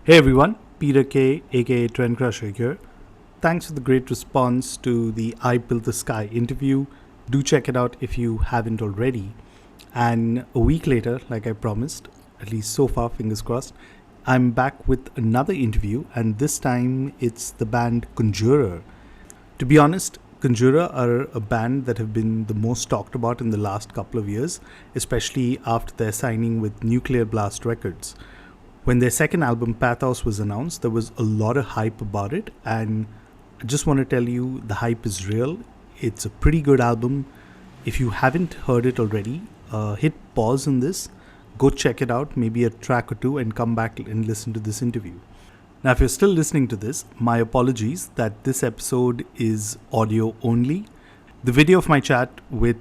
Hey everyone, Peter K, aka Trendcrusher here. Thanks for the great response to the I Built the Sky interview. Do check it out if you haven't already. And a week later, like I promised, at least so far, fingers crossed, I'm back with another interview, and this time it's the band Conjurer. To be honest, Conjurer are a band that have been the most talked about in the last couple of years, especially after their signing with Nuclear Blast Records. When their second album, Pathos, was announced, there was a lot of hype about it, and I just want to tell you the hype is real. It's a pretty good album. If you haven't heard it already, hit pause on this, go check it out, maybe a track or two, and come back and listen to this interview. Now, if you're still listening to this, my apologies that this episode is audio only. The video of my chat with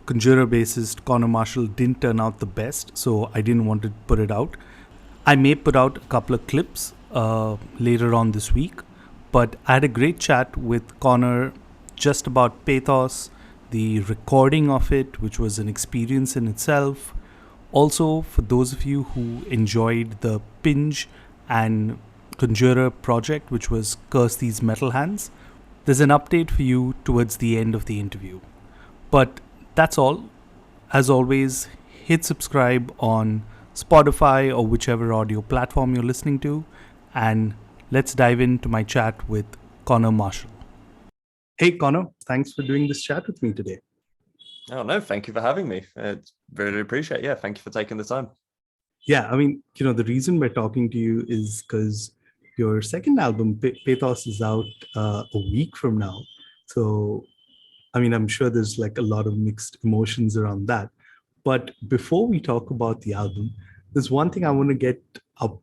Conjurer bassist Conor Marshall didn't turn out the best, so I didn't want to put it out. I may put out a couple of clips later on this week, but I had a great chat with Conor just about Pathos, the recording of it, which was an experience in itself. Also, for those of you who enjoyed the Pinge and Conjurer project, which was Curse These Metal Hands, there's an update for you towards the end of the interview. But that's all. As always, hit subscribe on Spotify or whichever audio platform you're listening to, and let's dive into my chat with Conor Marshall. Hey Conor, thanks for doing this chat with me today. Oh no, thank you for having me. It's really appreciate it. Yeah, thank you for taking the time. Yeah, I mean, the reason we're talking to you is because your second album, Pathos, is out a week from now. So, I mean, I'm sure there's like a lot of mixed emotions around that. But before we talk about the album, there's one thing I want to get up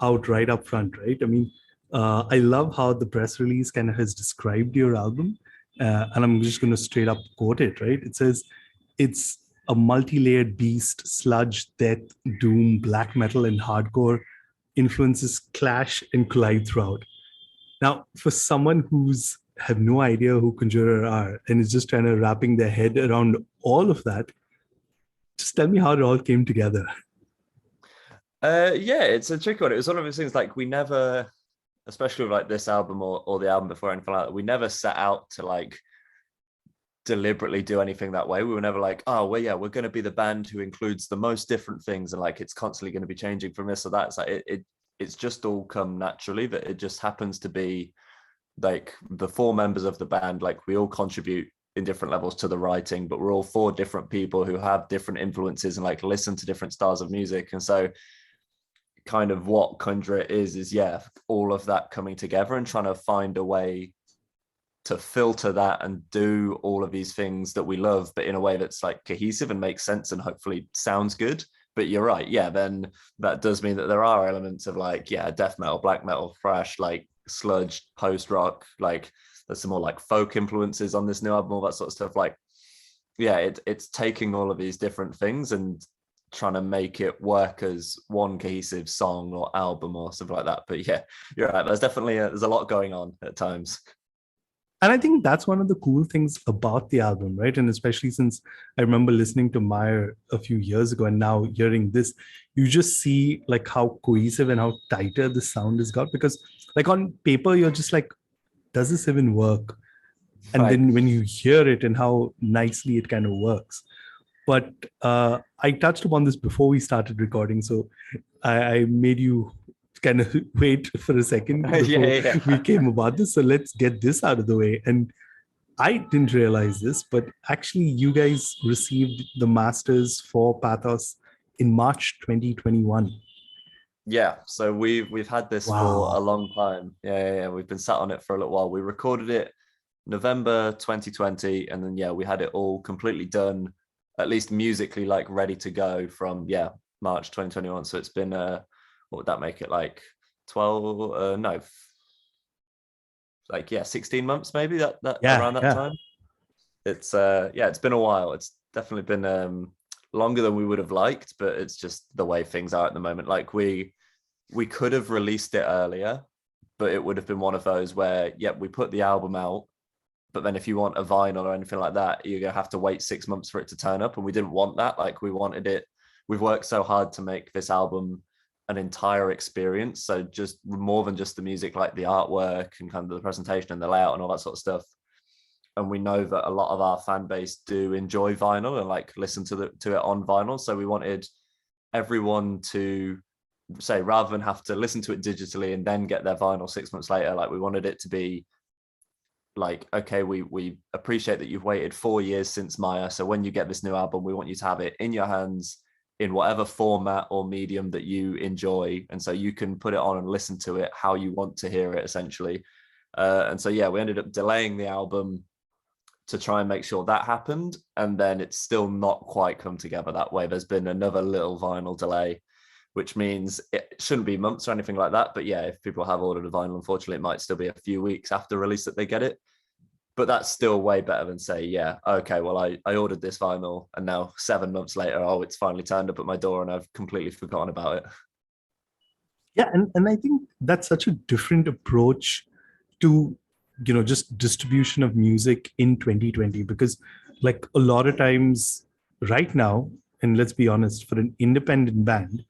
out right up front, right? I mean, I love how the press release kind of has described your album, and I'm just going to straight up quote it, right? It says it's a multi-layered beast, sludge, death, doom, black metal, and hardcore influences clash and collide throughout. Now, for someone who's have no idea who Conjurer are and is just trying to wrapping their head around all of that, just tell me how it all came together. Yeah, it's a tricky one. It was one of those things like we never, especially with like this album or the album before anything like that, we never set out to like deliberately do anything that way. We were never like, oh well, yeah, we're going to be the band who includes the most different things and like it's constantly going to be changing from this or that. It's like it's just all come naturally that it just happens to be like the four members of the band, like we all contribute in different levels to the writing, but we're all four different people who have different influences and like listen to different styles of music. And so kind of what Conjurer is yeah, all of that coming together and trying to find a way to filter that and do all of these things that we love, but in a way that's like cohesive and makes sense and hopefully sounds good. But you're right, yeah, then that does mean that there are elements of like, yeah, death metal, black metal, thrash, like sludge, post rock, like there's some more like folk influences on this new album, all that sort of stuff. Like, yeah, it's taking all of these different things and trying to make it work as one cohesive song or album or something like that. But yeah, you're right. There's definitely there's a lot going on at times. And I think that's one of the cool things about the album, right? And especially since I remember listening to Meyer a few years ago and now hearing this, you just see like how cohesive and how tighter the sound has got. Because like on paper, you're just like, does this even work? And Right. then when you hear it and how nicely it kind of works. But I touched upon this before we started recording. So I made you kind of wait for a second Yeah, before yeah, we yeah. came about this. So let's get this out of the way. And I didn't realize this, but actually, you guys received the masters for Pathos in March 2021. Yeah, so we've had this for a Wow. long time. Yeah. We've been sat on it for a little while. We recorded it November 2020, and then yeah, we had it all completely done, at least musically, like ready to go from yeah March 2021. So it's been what would that make it like 12? No, like yeah, 16 months maybe that Yeah, around that yeah. time. It's yeah, it's been a while. It's definitely been longer than we would have liked, but it's just the way things are at the moment. Like we could have released it earlier, but it would have been one of those where, yeah, we put the album out, but then if you want a vinyl or anything like that, you're gonna have to wait 6 months for it to turn up. And we didn't want that. Like we wanted it, we've worked so hard to make this album an entire experience. So just more than just the music, like the artwork and kind of the presentation and the layout and all that sort of stuff. And we know that a lot of our fan base do enjoy vinyl and like listen to it on vinyl. So we wanted everyone to say, rather than have to listen to it digitally and then get their vinyl 6 months later, like we wanted it to be like, okay, we appreciate that you've waited 4 years since Maya. So when you get this new album, we want you to have it in your hands in whatever format or medium that you enjoy. And so you can put it on and listen to it how you want to hear it, essentially. And so, yeah, we ended up delaying the album to try and make sure that happened. And then it's still not quite come together that way. There's been another little vinyl delay, which means it shouldn't be months or anything like that. But yeah, if people have ordered a vinyl, unfortunately, it might still be a few weeks after release that they get it. But that's still way better than say, yeah, okay, well, I ordered this vinyl and now 7 months later, oh, it's finally turned up at my door and I've completely forgotten about it. Yeah, and I think that's such a different approach to, just distribution of music in 2020, because like a lot of times right now, and let's be honest, for an independent band,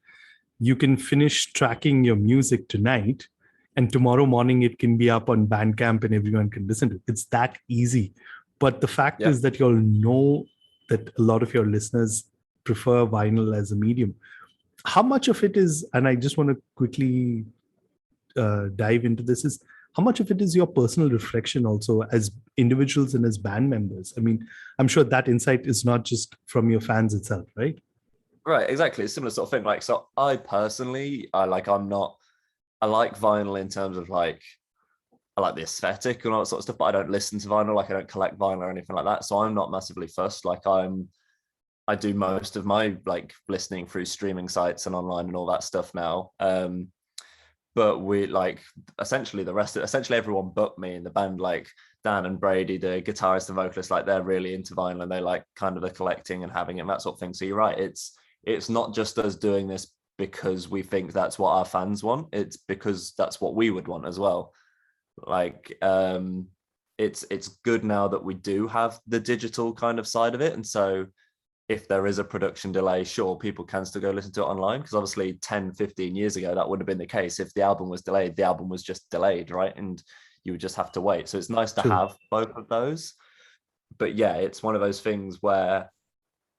you can finish tracking your music tonight and tomorrow morning it can be up on Bandcamp and everyone can listen to it. It's that easy. But the fact is that you'll know that a lot of your listeners prefer vinyl as a medium. How much of it is, and I just want to quickly dive into this, is how much of it is your personal reflection also as individuals and as band members? I mean, I'm sure that insight is not just from your fans itself, right? Right, exactly. It's a similar sort of thing. Like, so I personally, I like vinyl in terms of like, I like the aesthetic and all that sort of stuff, but I don't listen to vinyl. Like I don't collect vinyl or anything like that. So I'm not massively fussed. Like I do most of my like listening through streaming sites and online and all that stuff now. But we like essentially essentially everyone but me in the band, like Dan and Brady, the guitarist and vocalist, like they're really into vinyl and they like kind of the collecting and having it and that sort of thing. So you're right. It's not just us doing this because we think that's what our fans want. It's because that's what we would want as well. Like it's good now that we do have the digital kind of side of it. And so if there is a production delay, sure, people can still go listen to it online, because obviously 10, 15 years ago, that would have been the case. If the album was delayed, the album was just delayed, right? And you would just have to wait. So it's nice to have both of those. But yeah, it's one of those things where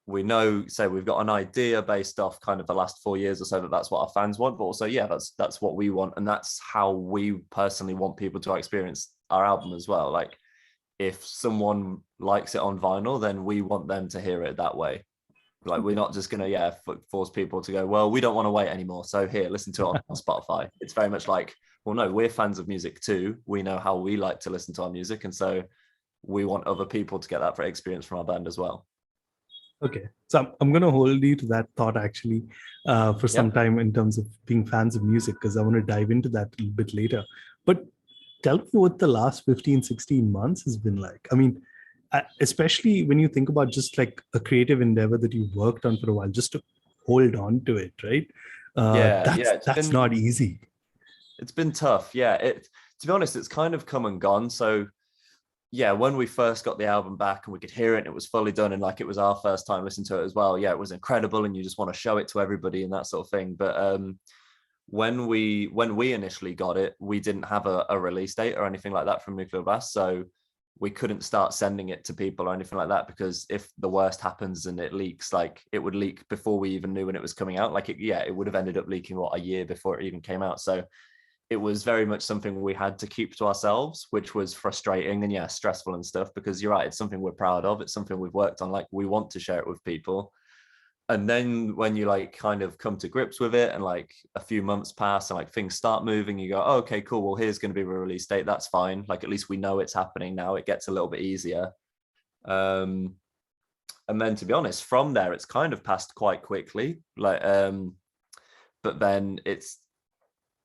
we know, say we've got an idea based off kind of the last 4 years or so that that's what our fans want, but also, yeah, that's what we want. And that's how we personally want people to experience our album as well. Like, if someone likes it on vinyl, then we want them to hear it that way. Like, we're not just gonna force people to go, well, we don't want to wait anymore, so here, listen to it on Spotify. It's very much like, well, no, we're fans of music too. We know how we like to listen to our music, and so we want other people to get that experience from our band as well. Okay, so I'm going to hold you to that thought actually for some time in terms of being fans of music, because I want to dive into that a little bit later. But tell me what the last 15, 16 months has been like. I mean, especially when you think about just like a creative endeavor that you worked on for a while, just to hold on to it, right? That's not easy. It's been tough. Yeah, to be honest, it's kind of come and gone. So yeah, when we first got the album back and we could hear it and it was fully done and like it was our first time listening to it as well, yeah, it was incredible and you just want to show it to everybody and that sort of thing. But when we initially got it, we didn't have a release date or anything like that from Nuclear Blast, so we couldn't start sending it to people or anything like that, because if the worst happens and it leaks, like it would leak before we even knew when it was coming out. Like it would have ended up leaking a year before it even came out. So it was very much something we had to keep to ourselves, which was frustrating and stressful and stuff, because you're right, it's something we're proud of. It's something we've worked on. Like, we want to share it with people. And then when you like kind of come to grips with it and like a few months pass and like things start moving, you go, oh, okay, cool. Well, here's going to be a release date. That's fine. Like, at least we know it's happening now. It gets a little bit easier. And then, to be honest, from there, it's kind of passed quite quickly. Like, but then it's,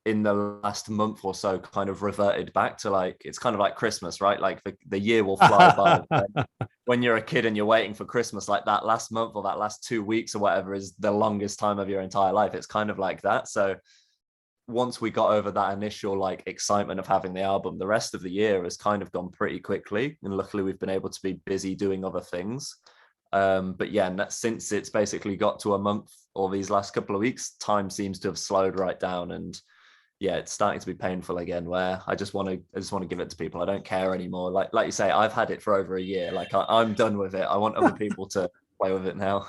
in the last month or so, kind of reverted back to like, it's kind of like Christmas, right? Like the year will fly by. When you're a kid and you're waiting for Christmas, like that last month or that last 2 weeks or whatever is the longest time of your entire life. It's kind of like that. So once we got over that initial like excitement of having the album, the rest of the year has kind of gone pretty quickly. And luckily we've been able to be busy doing other things. But yeah, since it's basically got to a month or these last couple of weeks, time seems to have slowed right down, and yeah, it's starting to be painful again. Where I just want to give it to people. I don't care anymore. Like you say, I've had it for over a year. Like I'm done with it. I want other people to play with it now.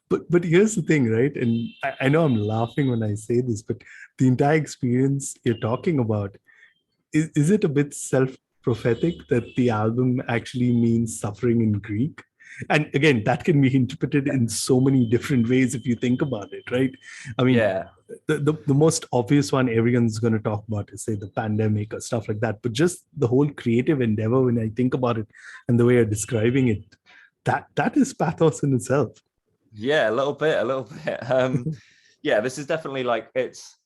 But here's the thing, right? And I know I'm laughing when I say this, but the entire experience you're talking about, is it a bit self-prophetic that the album actually means suffering in Greek? And again, that can be interpreted in so many different ways if you think about it, right? I mean, Yeah, the most obvious one everyone's going to talk about is, say, the pandemic or stuff like that. But just the whole creative endeavor, when I think about it and the way you're describing it, that is pathos in itself. yeah, a little bit, a little bit. Yeah, this is definitely like it's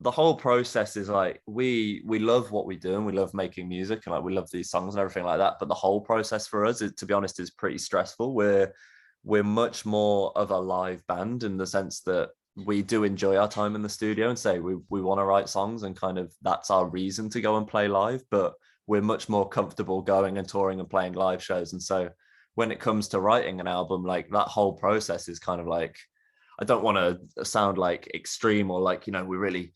the whole process is like we love what we do and we love making music and like we love these songs and everything like that. But the whole process for us, is, to be honest, is pretty stressful. We're much more of a live band in the sense that we do enjoy our time in the studio and say we want to write songs and kind of that's our reason to go and play live. But we're much more comfortable going and touring and playing live shows. And so when it comes to writing an album, like that whole process is kind of like, I don't want to sound like extreme or like, you know, we really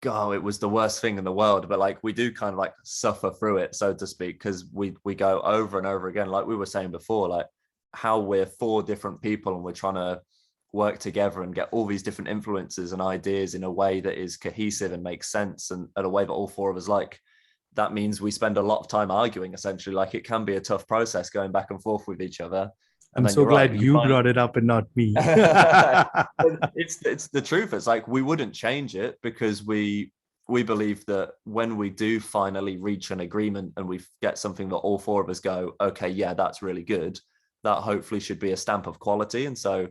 go, it was the worst thing in the world, but like we do kind of like suffer through it, so to speak, because we go over and over again, like we were saying before, like how we're four different people and we're trying to work together and get all these different influences and ideas in a way that is cohesive and makes sense and a way that all four of us like. That means we spend a lot of time arguing, essentially. Like it can be a tough process going back and forth with each other. And I'm then so you're right, glad you you find brought it up and not me. it's the truth. It's like we wouldn't change it because we believe that when we do finally reach an agreement and we get something that all four of us go, okay, yeah, that's really good, that hopefully should be a stamp of quality. And so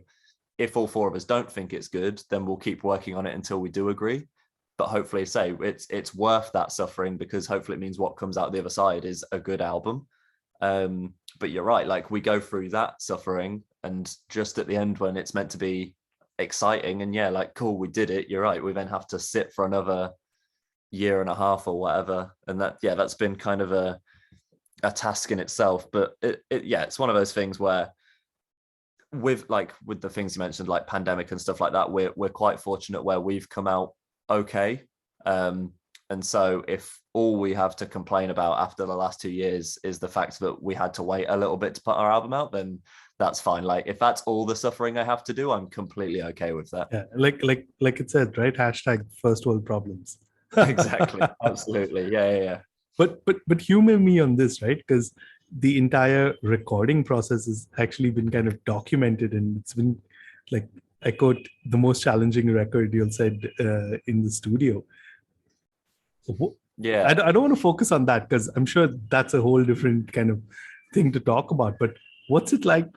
if all four of us don't think it's good, then we'll keep working on it until we do agree. But hopefully, say it's worth that suffering because hopefully it means what comes out the other side is a good album. But you're right, like we go through that suffering, and just at the end when it's meant to be exciting and yeah, like cool, we did it. You're right. We then have to sit for another year and a half or whatever, and that yeah, that's been kind of a task in itself. But yeah, it's one of those things where with the things you mentioned, like pandemic and stuff like that, we're quite fortunate where we've come out okay. And so if all we have to complain about after the last 2 years is the fact that we had to wait a little bit to put our album out, then that's fine. Like if that's all the suffering I have to do, I'm completely okay with that. Yeah, like it said, right? Hashtag first world problems. Exactly. Absolutely. Yeah. But humor me on this, right? Because the entire recording process has actually been kind of documented, and it's been like, I quote, the most challenging record you'll said in the studio. Yeah. I don't want to focus on that because I'm sure that's a whole different kind of thing to talk about. But what's it like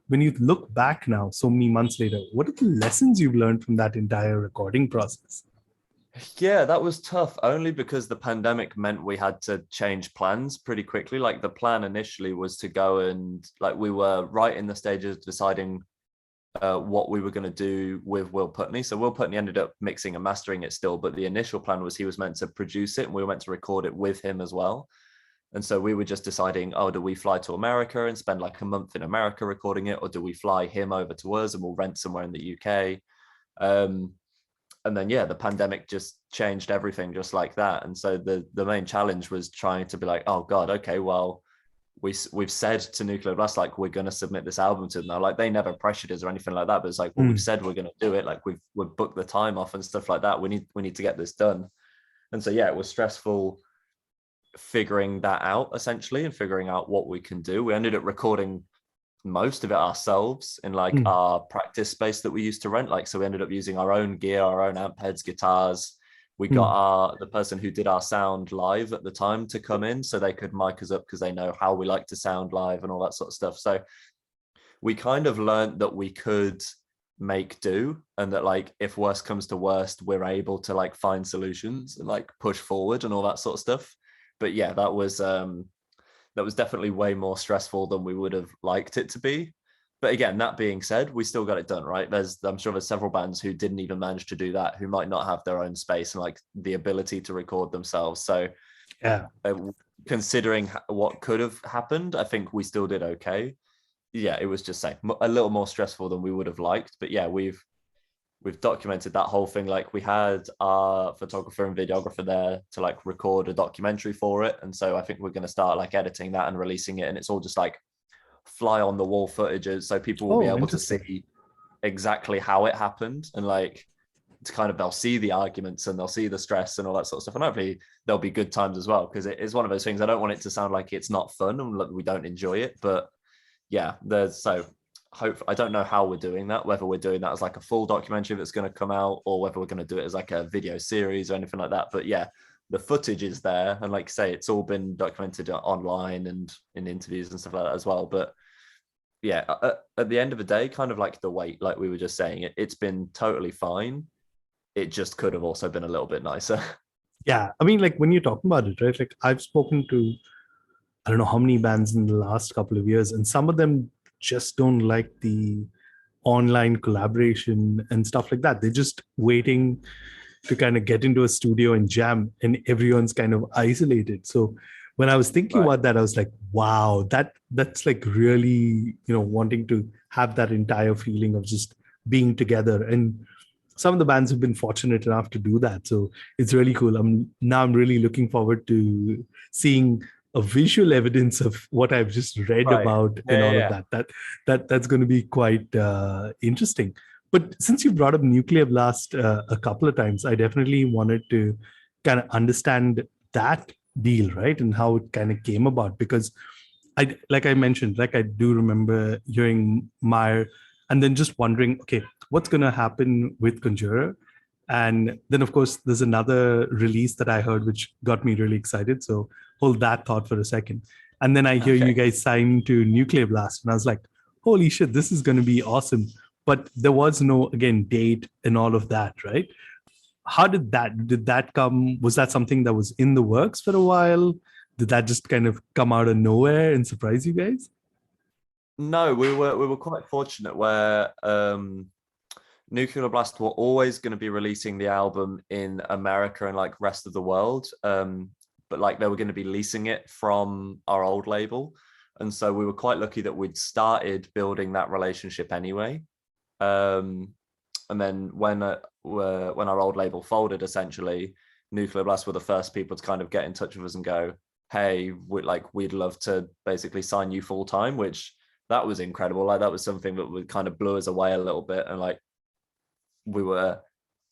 when you look back now, so many months later? What are the lessons you've learned from that entire recording process? Yeah, that was tough only because the pandemic meant we had to change plans pretty quickly. Like the plan initially was to go and like we were right in the stages of deciding what we were going to do with Will Putney. So Will Putney ended up mixing and mastering it still, but the initial plan was he was meant to produce it and we were meant to record it with him as well. And so we were just deciding, oh, do we fly to America and spend like a month in America recording it, or do we fly him over to us and we'll rent somewhere in the UK? And then yeah, the pandemic just changed everything just like that. And so the main challenge was trying to be like, oh God, okay, well, we've said to Nuclear Blast like we're going to submit this album to them now. Like they never pressured us or anything like that, but it's like, well, we've said we're going to do it. Like we've booked the time off and stuff like that. We need to get this done. And so yeah, it was stressful figuring that out essentially and figuring out what we can do. We ended up recording most of it ourselves in like our practice space that we used to rent. Like so we ended up using our own gear, our own amp heads, guitars. We got the person who did our sound live at the time to come in so they could mic us up because they know how we like to sound live and all that sort of stuff. So we kind of learned that we could make do and that like if worst comes to worst, we're able to like find solutions and like push forward and all that sort of stuff. But yeah, that was definitely way more stressful than we would have liked it to be. But again, that being said, we still got it done, right? I'm sure there's several bands who didn't even manage to do that, who might not have their own space and like the ability to record themselves. So Yeah. considering what could have happened, I think we still did okay. yeah, it was just say a little more stressful than we would have liked. But yeah, we've documented that whole thing. Like we had our photographer and videographer there to like record a documentary for it, and so I think we're going to start like editing that and releasing it, and it's all just like fly on the wall footages, so people will be Oh, able to interesting. see exactly how it happened, and like it's kind of they'll see the arguments and they'll see the stress and all that sort of stuff, and hopefully there'll be good times as well, because it is one of those things. I don't want it to sound like it's not fun and we don't enjoy it, but yeah, there's so hope. I don't know how we're doing that, whether we're doing that as like a full documentary that's going to come out, or whether we're going to do it as like a video series or anything like that. But yeah, the footage is there, and like I say, it's all been documented online and in interviews and stuff like that as well. But yeah, at the end of the day, kind of like the wait, like we were just saying, it's been totally fine. It just could have also been a little bit nicer. Yeah, I mean, like when you're talking about it, right? Like I've spoken to I don't know how many bands in the last couple of years, and some of them just don't like the online collaboration and stuff like that. They're just waiting to kind of get into a studio and jam, and everyone's kind of isolated. So when I was thinking Right. about that, I was like, wow, that's like really, wanting to have that entire feeling of just being together. And some of the bands have been fortunate enough to do that. So it's really cool. I'm really looking forward to seeing a visual evidence of what I've just read Right. about Yeah, and yeah, all of yeah. that's going to be quite interesting. But since you brought up Nuclear Blast a couple of times, I definitely wanted to kind of understand that deal, right, and how it kind of came about. Because like I mentioned, like I do remember hearing Meyer, and then just wondering, okay, what's going to happen with Conjurer? And then, of course, there's another release that I heard which got me really excited. So hold that thought for a second. And then I hear you Okay. guys signed to Nuclear Blast, and I was like, holy shit, this is going to be awesome. But there was no, again, date and all of that, right? How did that come? Was that something that was in the works for a while? Did that just kind of come out of nowhere and surprise you guys? No, we were quite fortunate where Nuclear Blast were always going to be releasing the album in America and like rest of the world. But like they were going to be leasing it from our old label. And so we were quite lucky that we'd started building that relationship anyway. Um, and then when our old label folded, essentially, Nuclear Blast were the first people to kind of get in touch with us and go, "Hey, we'd love to basically sign you full time," which that was incredible. Like that was something that would kind of blew us away a little bit, and like we were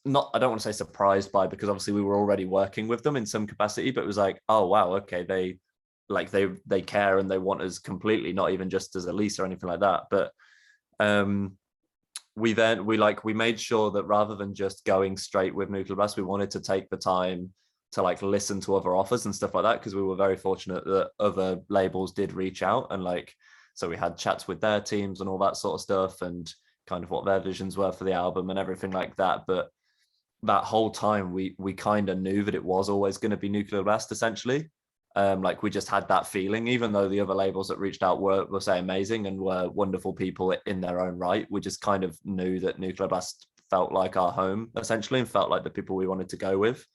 not, I don't want to say surprised by, because obviously we were already working with them in some capacity, but it was like, oh wow, okay, they care and they want us completely, not even just as a lease or anything like that. But um we made sure that rather than just going straight with Nuclear Blast, we wanted to take the time to like listen to other offers and stuff like that, because we were very fortunate that other labels did reach out, and like so we had chats with their teams and all that sort of stuff, and kind of what their visions were for the album and everything like that. But that whole time we kind of knew that it was always going to be Nuclear Blast, essentially. Like we just had that feeling, even though the other labels that reached out were say amazing and were wonderful people in their own right. We just kind of knew that Nuclear Blast felt like our home, essentially, and felt like the people we wanted to go with.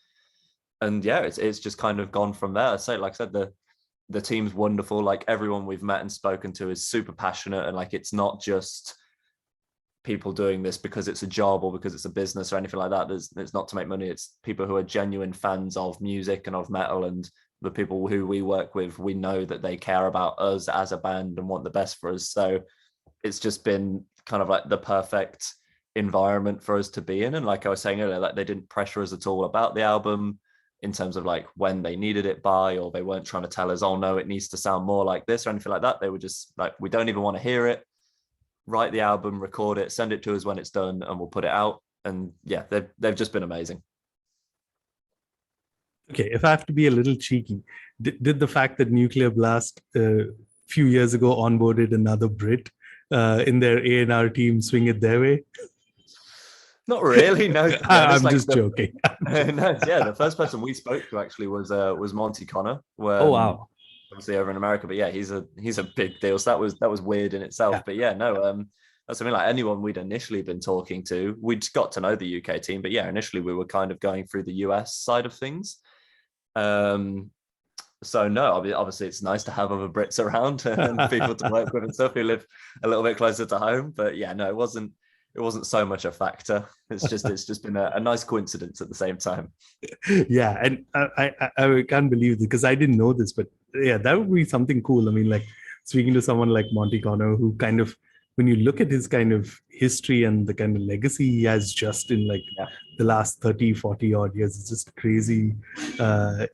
And yeah, it's just kind of gone from there. So like I said, the team's wonderful. Like everyone we've met and spoken to is super passionate, and like it's not just people doing this because it's a job or because it's a business or anything like that. It's not to make money. It's people who are genuine fans of music and of metal, and the people who we work with, we know that they care about us as a band and want the best for us. So it's just been kind of like the perfect environment for us to be in. And like I was saying earlier, like they didn't pressure us at all about the album in terms of like when they needed it by, or they weren't trying to tell us, oh no, it needs to sound more like this or anything like that. They were just like, we don't even want to hear it. Write the album, record it, send it to us when it's done, and we'll put it out. And yeah, they've just been amazing. Okay, if I have to be a little cheeky, did the fact that Nuclear Blast a few years ago onboarded another Brit in their A&R team swing it their way? Not really, no. To be honest, I'm like just joking. no, yeah, the first person we spoke to actually was Monty Connor, Oh, when wow. obviously over in America. But yeah, he's a big deal. So that was weird in itself. Yeah. But yeah, no, that's something like anyone we'd initially been talking to. We'd got to know the UK team, but yeah, initially we were kind of going through the US side of things. Um, so no, I mean, obviously it's nice to have other Brits around and people to work with and stuff who live a little bit closer to home. But yeah, no, it wasn't so much a factor. It's just been a nice coincidence at the same time. Yeah, and I can't believe it because I didn't know this, but yeah, that would be something cool. I mean, like speaking to someone like Monty Connor, who kind of, when you look at his kind of history and the kind of legacy he has just in like Yeah. the last 30, 40 odd years, it's just crazy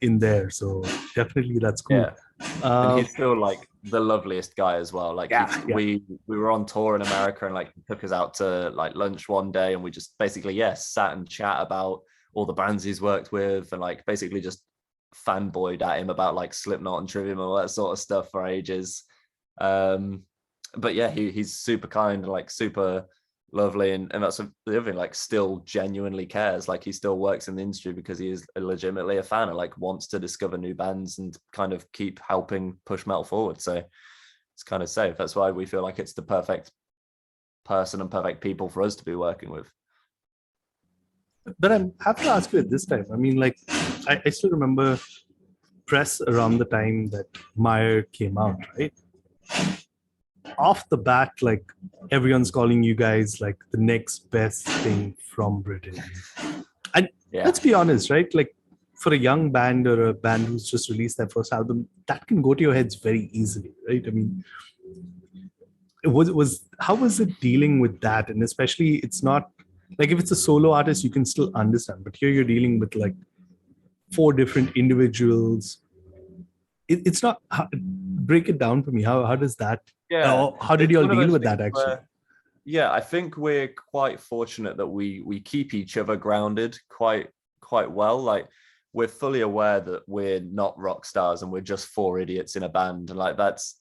in there. So definitely that's cool. Yeah. And Uh, he's still like the loveliest guy as well. Like yeah, yeah. we were on tour in America and like he took us out to like lunch one day and we just basically sat and chat about all the bands he's worked with and like basically just fanboyed at him about like Slipknot and Trivium and all that sort of stuff for ages. Um, but yeah, he's super kind and like super lovely, and that's the other thing, like still genuinely cares. Like he still works in the industry because he is legitimately a fan and like wants to discover new bands and kind of keep helping push metal forward. So it's kind of safe. That's why we feel like it's the perfect person and perfect people for us to be working with. But I have to ask you at this time. I mean, like, I still remember press around the time that Meyer came out, right? Off the bat, like everyone's calling you guys like the next best thing from Britain. And Yeah. let's be honest, right? Like for a young band or a band who's just released their first album, that can go to your heads very easily, right? I mean, how was it dealing with that? And especially, it's not like if it's a solo artist, you can still understand, but here you're dealing with like four different individuals. It's not. Break it down for me. How does that? Yeah. How did It's you all one of deal those with things that actually? where I think we're quite fortunate that we keep each other grounded quite well. Like we're fully aware that we're not rock stars and we're just four idiots in a band, and like that's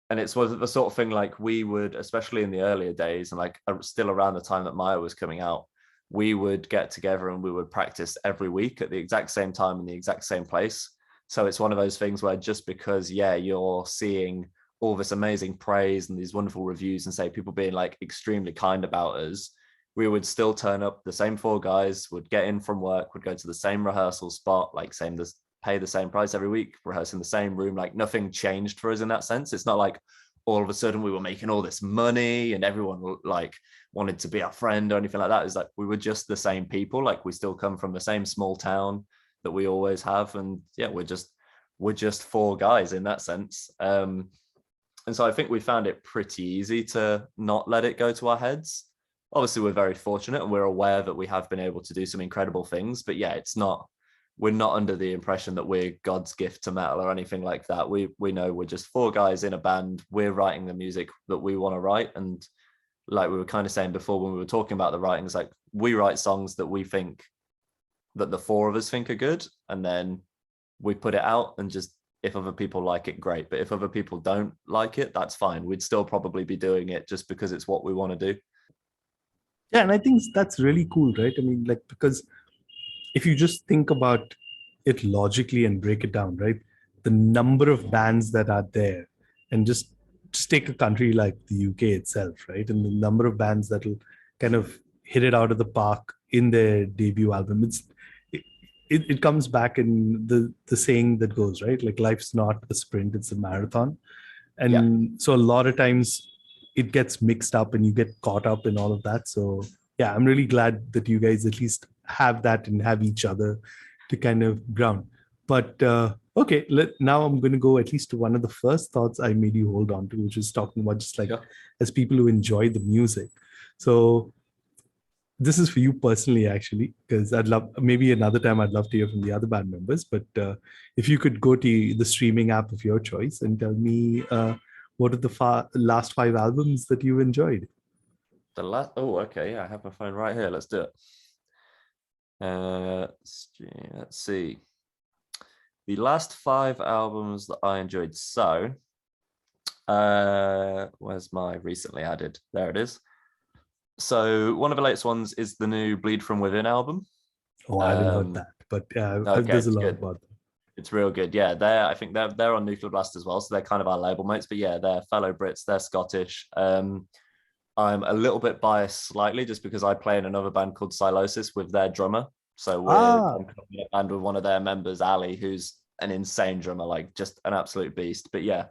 and it's was the sort of thing like we would, especially in the earlier days and like still around the time that Maya was coming out, we would get together and we would practice every week at the exact same time in the exact same place. So it's one of those things where just because you're seeing all this amazing praise and these wonderful reviews and say people being like extremely kind about us, we would still turn up. The same four guys would get in from work, would go to the same rehearsal spot, like same this pay the same price every week, rehearse in the same room. Like nothing changed for us in that sense. It's not like all of a sudden we were making all this money and everyone like wanted to be our friend or anything like that. It's like we were just the same people. Like we still come from the same small town that we always have, and we're just four guys in that sense. And so I think we found it pretty easy to not let it go to our heads. Obviously, we're very fortunate and we're aware that we have been able to do some incredible things. But yeah, we're not under the impression that we're God's gift to metal or anything like that. We know we're just four guys in a band. We're writing the music that we want to write. And like we were kind of saying before when we were talking about the writings, like we write songs that we think that the four of us think are good. And then we put it out and just, if other people like it, great. But if other people don't like it, that's fine. We'd still probably be doing it just because it's what we want to do. Yeah, and I think that's really cool, right? I mean, like, because if you just think about it logically and break it down, right? The number of bands that are there, and just take a country like the UK itself, right? And the number of bands that will kind of hit it out of the park in their debut album. It comes back in the saying that goes, right? Like life's not a sprint, it's a marathon. Yeah. And so a lot of times it gets mixed up and you get caught up in all of that. So yeah, I'm really glad that you guys at least have that and have each other to kind of ground. But okay, now I'm going to go at least to one of the first thoughts I made you hold on to, which is talking about just like Sure. as people who enjoy the music. So this is for you personally, actually, because I'd love, maybe another time I'd love to hear from the other band members. But if you could go to the streaming app of your choice and tell me what are the last five albums that you enjoyed? Okay, yeah, I have my phone right here. Let's do it. Let's see. The last five albums that I enjoyed. So, where's my recently added? There it is. So one of the latest ones is the new Bleed From Within album. Oh, I haven't heard that, but Okay, there's a it's lot good. about that. It's real good. Yeah, I think they're on Nuclear Blast as well, so they're kind of our label mates. But yeah, they're fellow Brits. They're Scottish. I'm a little bit biased slightly just because I play in another band called Silosis with their drummer. So I'm in a band with one of their members, Ali, who's an insane drummer, like just an absolute beast. But yeah,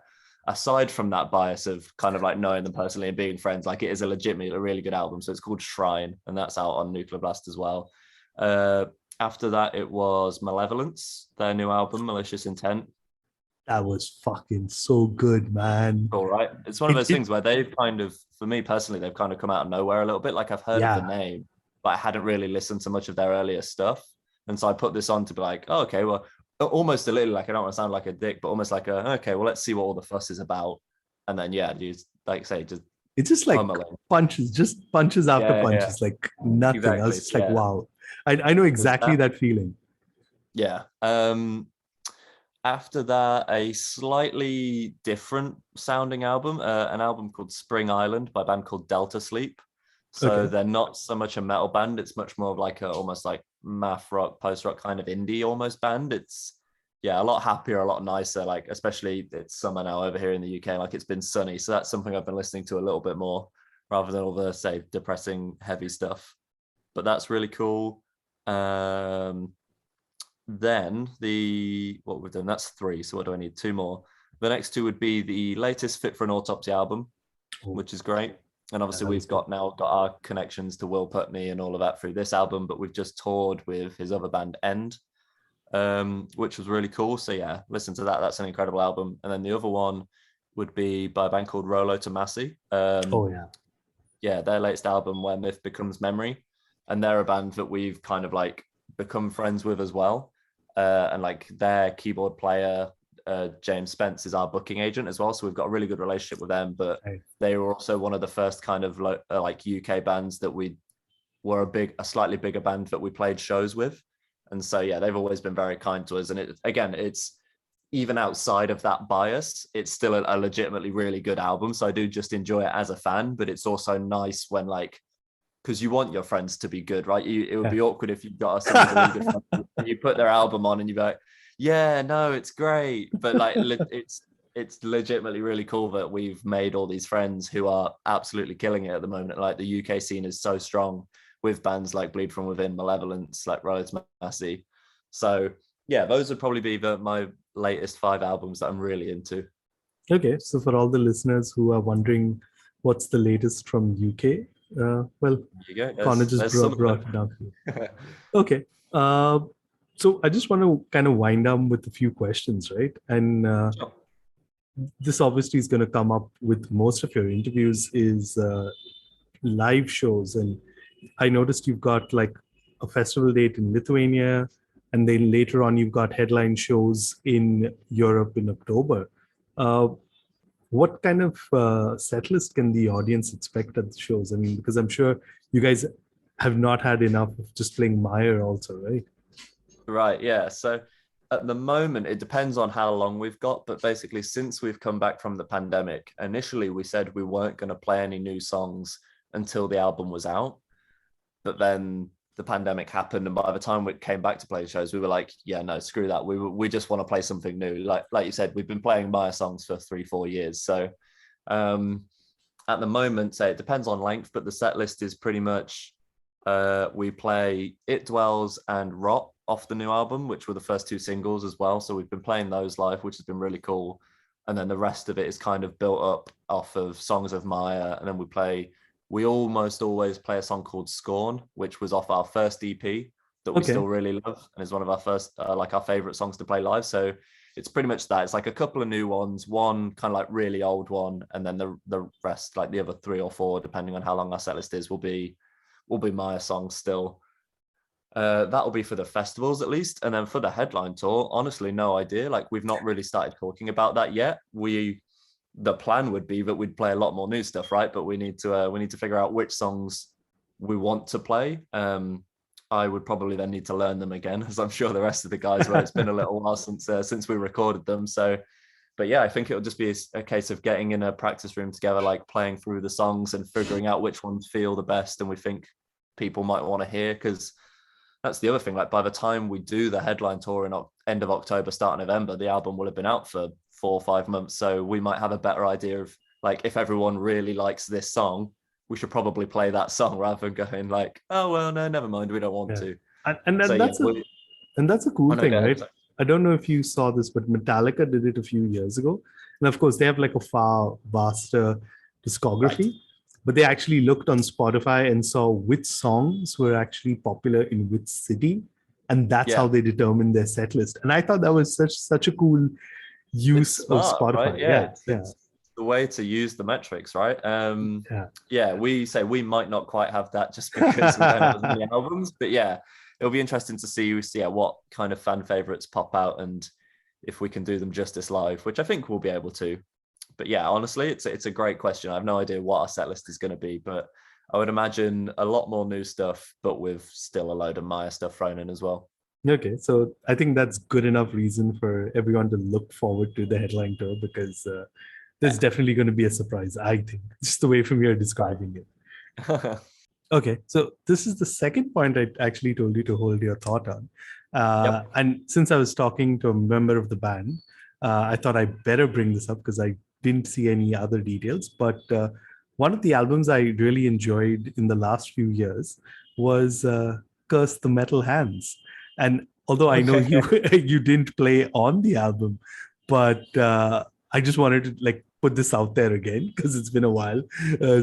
aside from that bias of kind of like knowing them personally and being friends, like it is a legitimately a really good album. So it's called Shrine, and that's out on Nuclear Blast as well. After that, it was Malevolence, their new album, Malicious Intent. That was fucking so good, man. All right. It's one of those It things where they've kind of, for me personally, they've kind of come out of nowhere a little bit. Like I've heard of the yeah, name, but I hadn't really listened to much of their earlier stuff. And so I put this on to be like, oh, okay, well, almost a little like, I don't want to sound like a dick, but almost like okay, well, let's see what all the fuss is about. And then, yeah, you like say, just it's just like pummeling. just punches after Yeah, yeah, punches, like nothing. I was exactly. just like, Yeah. wow. I know exactly that feeling. Yeah. After that, a slightly different sounding album, an album called Spring Island by a band called Delta Sleep. So Okay. they're not so much a metal band. It's much more of like a almost like math rock, post rock kind of indie almost band. It's yeah, a lot happier, a lot nicer. Like especially it's summer now over here in the UK. Like it's been sunny, so that's something I've been listening to a little bit more rather than all the say depressing heavy stuff. But that's really cool. Then what we've done, that's three. So what do I need? Two more. The next two would be the latest Fit for an Autopsy album, which is great. And obviously we've got our connections to Will Putney and all of that through this album, but we've just toured with his other band End, which was really cool. So yeah, listen to that. That's an incredible album. And then the other one would be by a band called Rolo Tomasi. Yeah, their latest album, Where Myth Becomes Memory. And they're a band that we've kind of like become friends with as well. And like their keyboard player, James Spence, is our booking agent as well. So we've got a really good relationship with them. But they were also one of the first kind of like UK bands that we were a slightly bigger band that we played shows with. And so, yeah, they've always been very kind to us. And it's even outside of that bias, it's still a legitimately really good album. So I do just enjoy it as a fan, but it's also nice when like, because you want your friends to be good, right? It would be awkward if you've got some really good friends and you put their album on and you're like, yeah, no, it's great. But like, it's legitimately really cool that we've made all these friends who are absolutely killing it at the moment. Like the UK scene is so strong with bands like Bleed From Within, Malevolence, like Riot's Massey. So yeah, those would probably be my latest 5 albums that I'm really into. Okay, so for all the listeners who are wondering what's the latest from UK, well, Conor just brought it down. Okay, so I just want to kind of wind down with a few questions, right? And Sure. this obviously is going to come up with most of your interviews is live shows. And I noticed you've got like a festival date in Lithuania, and then later on you've got headline shows in Europe in October. What kind of set list can the audience expect at the shows? I mean, because I'm sure you guys have not had enough of just playing Meyer also, right? Right, yeah. So at the moment, it depends on how long we've got. But basically, since we've come back from the pandemic, initially we said we weren't going to play any new songs until the album was out. But then the pandemic happened, and by the time we came back to play shows, we were like, yeah, no, screw that. We just want to play something new. Like you said, we've been playing Maya songs for 3-4 years. So at the moment, say it depends on length, but the set list is pretty much we play It Dwells and Rot off the new album, which were the first 2 singles as well. So we've been playing those live, which has been really cool. And then the rest of it is kind of built up off of songs of Maya. And then we almost always play a song called Scorn, which was off our first EP that we still really love and is one of our first, like our favorite songs to play live. So it's pretty much that. It's like a couple of new ones, one kind of like really old one, and then the rest, like the other 3 or 4, depending on how long our set list is, will be Maya songs still. That'll be for the festivals at least. And then for the headline tour, honestly, no idea. Like we've not really started talking about that yet. The plan would be that we'd play a lot more new stuff, right? But we need to figure out which songs we want to play. I would probably then need to learn them again, as I'm sure the rest of the guys will. It's been a little while since we recorded them. So, but yeah, I think it'll just be a case of getting in a practice room together, like playing through the songs and figuring out which ones feel the best and we think people might want to hear. Because that's the other thing. Like by the time we do the headline tour in end of October, start of November, the album will have been out for 4 or 5 months. So we might have a better idea of like, if everyone really likes this song, we should probably play that song rather than going like, oh, well, no, never mind. We don't want to. And that's a cool thing, right? I don't know if you saw this, but Metallica did it a few years ago. And of course, they have like a far vaster Right. discography, but they actually looked on Spotify and saw which songs were actually popular in which city. And that's how Yeah. they determined their set list. And I thought that was such a cool It's use of smart, right? Spotify. Yeah, Yeah, it's yeah, the way to use the metrics, right? Yeah, we say we might not quite have that just because we don't have as yeah. many albums, but yeah, it'll be interesting to see what kind of fan favorites pop out and if we can do them justice live, which I think we'll be able to. But yeah, honestly, it's a great question. I have no idea what our set list is going to be, but I would imagine a lot more new stuff, but with still a load of Maya stuff thrown in as well. Okay, so I think that's good enough reason for everyone to look forward to the headline tour because there's Yeah. definitely going to be a surprise, I think, just the way from you're describing it. Right. Okay, so this is the second point I actually told you to hold your thought on. Yep. And since I was talking to a member of the band, I thought I better bring this up because I didn't see any other details. But one of the albums I really enjoyed in the last few years was Curse the Metal Hands. And although I know Okay. you you didn't play on the album, but I just wanted to like put this out there again because it's been a while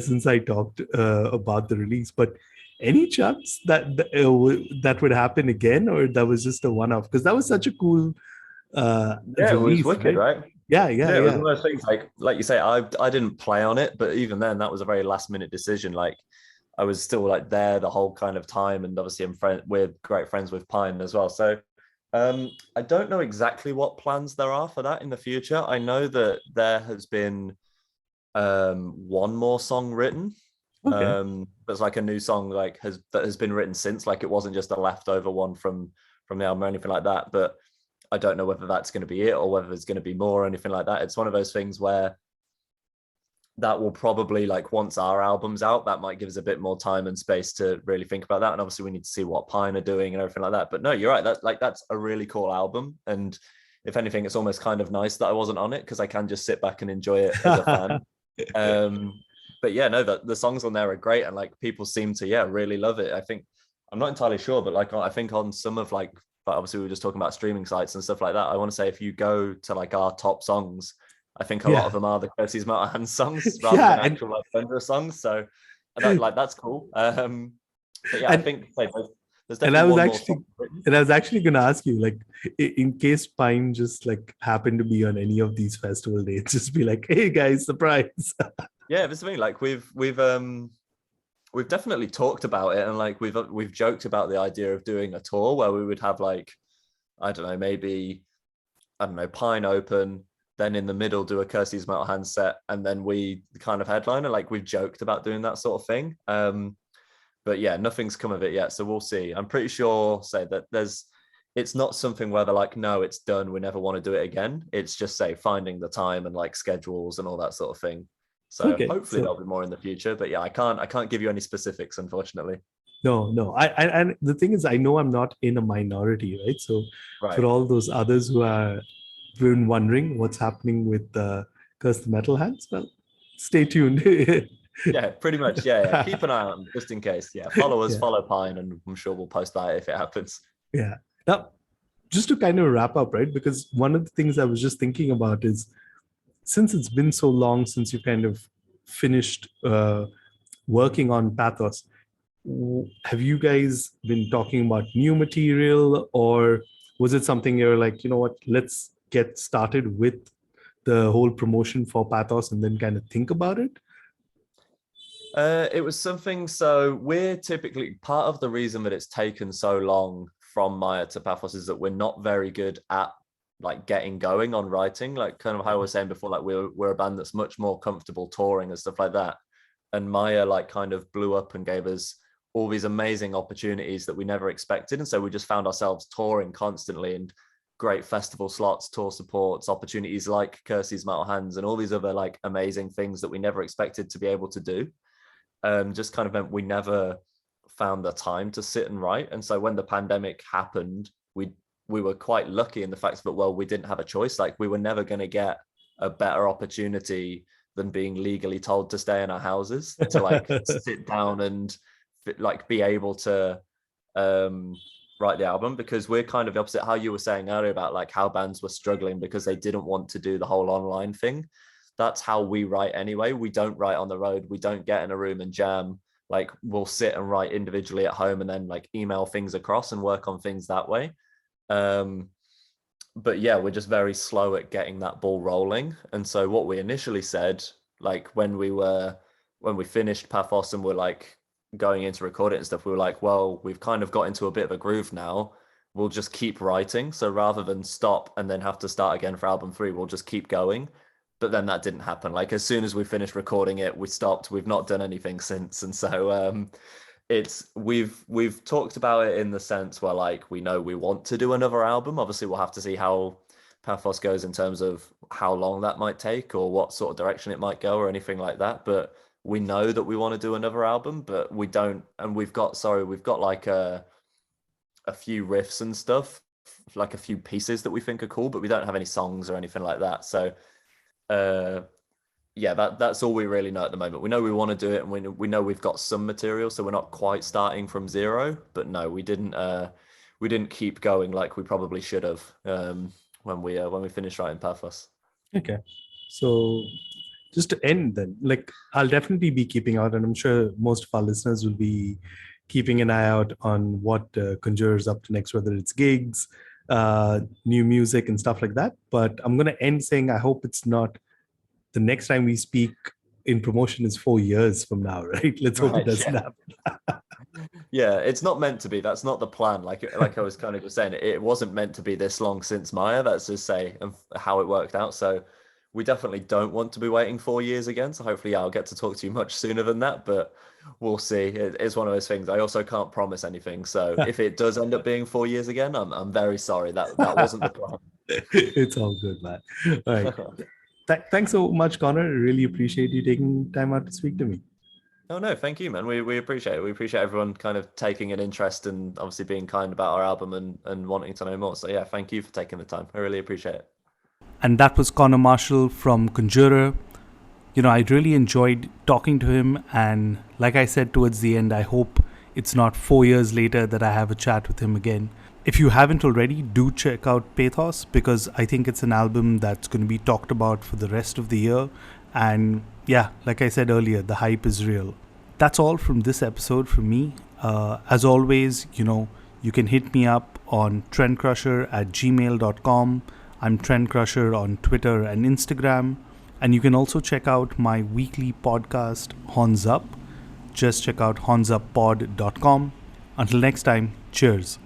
since I talked about the release. But any chance that would happen again, or that was just a one-off? Because that was such a cool Yeah, it was release, wicked, right? right? Yeah, yeah, Yeah, it was yeah, one of those things like you say, I didn't play on it, but even then that was a very last minute decision. Like I was still like there the whole kind of time, and obviously we're great friends with Pine as well. So I don't know exactly what plans there are for that in the future. I know that there has been one more song written. okay, That's like a new song that has been written since, like it wasn't just a leftover one from the album or anything like that. But I don't know whether that's going to be it or whether there's going to be more or anything like that. It's one of those things where that will probably, like, once our album's out, that might give us a bit more time and space to really think about that. And obviously we need to see what Pine are doing and everything like that. But no, you're right. That's a really cool album. And if anything, it's almost kind of nice that I wasn't on it because I can just sit back and enjoy it as a fan. Um, but yeah, no, the songs on there are great, and like people seem to really love it. I think I'm not entirely sure, but like I think on some of like, but obviously we were just talking about streaming sites and stuff like that. I want to say if you go to like our top songs, I think a lot of yeah, them are the Curses Metal Hand songs rather yeah, than actual like Thunder songs. So that's cool. But yeah, I and think like, there's and I definitely was one more song actually written. and I was actually going to ask you, like, in case Pine just like happened to be on any of these festival dates, just be like, "Hey guys, surprise!" Yeah, this is the thing. Like we've definitely talked about it, and like we've joked about the idea of doing a tour where we would have like, I don't know, maybe, I don't know, Pine open, then in the middle do a Kirsty's Metal Hand set, and then we kind of headliner. Like we've joked about doing that sort of thing. But yeah, nothing's come of it yet. So we'll see. I'm pretty sure, say that it's not something where they're like, no, it's done, we never want to do it again. It's just, say, finding the time and like schedules and all that sort of thing. So Okay, hopefully so there'll be more in the future. But yeah, I can't give you any specifics, unfortunately. no, I and the thing is, I know I'm not in a minority, right? So for Right. all those others who are been wondering what's happening with Curse the Metal Hands, well, stay tuned. Yeah, pretty much. Yeah. Keep an eye on just in case. Yeah. Follow us, Yeah, follow Pine, and I'm sure we'll post that if it happens. yeah. Now, just to kind of wrap up, right? Because one of the things I was just thinking about is since it's been so long since you kind of finished working on Pathos, have you guys been talking about new material, or was it something you're like, you know what, let's get started with the whole promotion for Pathos and then kind of think about it? It was something. So we're typically, part of the reason that it's taken so long from Maya to Pathos is that we're not very good at like getting going on writing. Like kind of how I was saying before, like we're a band that's much more comfortable touring and stuff like that. And Maya like kind of blew up and gave us all these amazing opportunities that we never expected. And so we just found ourselves touring constantly, and great festival slots, tour supports, opportunities like Kirsty's Metal Hands, and all these other like amazing things that we never expected to be able to do. Just kind of meant we never found the time to sit and write. And so when the pandemic happened, we were quite lucky in the fact that, well, we didn't have a choice. Like we were never going to get a better opportunity than being legally told to stay in our houses, to like sit down and like be able to um write the album, because we're kind of the opposite. How you were saying earlier about like how bands were struggling because they didn't want to do the whole online thing. That's how we write anyway. We don't write on the road. We don't get in a room and jam. Like we'll sit and write individually at home and then like email things across and work on things that way. But yeah, we're just very slow at getting that ball rolling. And so what we initially said, like when we finished Pathos and we're like going into record it and stuff, we were like, well, we've kind of got into a bit of a groove now. We'll just keep writing. So rather than stop and then have to start again for album 3, we'll just keep going. But then that didn't happen. Like as soon as we finished recording it, we stopped. We've not done anything since. And so we've talked about it in the sense where like we know we want to do another album. Obviously, we'll have to see how Pathos goes in terms of how long that might take or what sort of direction it might go or anything like that. But we know that we want to do another album, but we don't. And we've got like a few riffs and stuff, like a few pieces that we think are cool, but we don't have any songs or anything like that. So yeah, that's all we really know at the moment. We know we want to do it, and we know we've got some material, so we're not quite starting from zero. But no, we didn't keep going like we probably should have when we finished writing Pathos. Okay, so just to end then, like I'll definitely be keeping out, and I'm sure most of our listeners will be keeping an eye out on what Conjurer's up to next, whether it's gigs, new music and stuff like that. But I'm going to end saying I hope it's not the next time we speak in promotion is 4 years from now, right? Let's hope it doesn't happen. Yeah, it's not meant to be. That's not the plan. Like I was kind of just saying, it wasn't meant to be this long since Maya. That's just say how it worked out. So we definitely don't want to be waiting 4 years again. So hopefully I'll get to talk to you much sooner than that, but we'll see. It's one of those things. I also can't promise anything. So if it does end up being 4 years again, I'm very sorry. That wasn't the plan. It's all good, man. All right. Thanks so much, Conor. I really appreciate you taking time out to speak to me. Oh, no, thank you, man. We appreciate it. We appreciate everyone kind of taking an interest and obviously being kind about our album and wanting to know more. So yeah, thank you for taking the time. I really appreciate it. And that was Conor Marshall from Conjurer. You know, I really enjoyed talking to him. And like I said towards the end, I hope it's not 4 years later that I have a chat with him again. If you haven't already, do check out Pathos, because I think it's an album that's going to be talked about for the rest of the year. And yeah, like I said earlier, the hype is real. That's all from this episode from me. As always, you know, you can hit me up on trendcrusher@gmail.com. I'm Trendcrusher on Twitter and Instagram. And you can also check out my weekly podcast, Horns Up. Just check out hornsuppod.com. Until next time, cheers.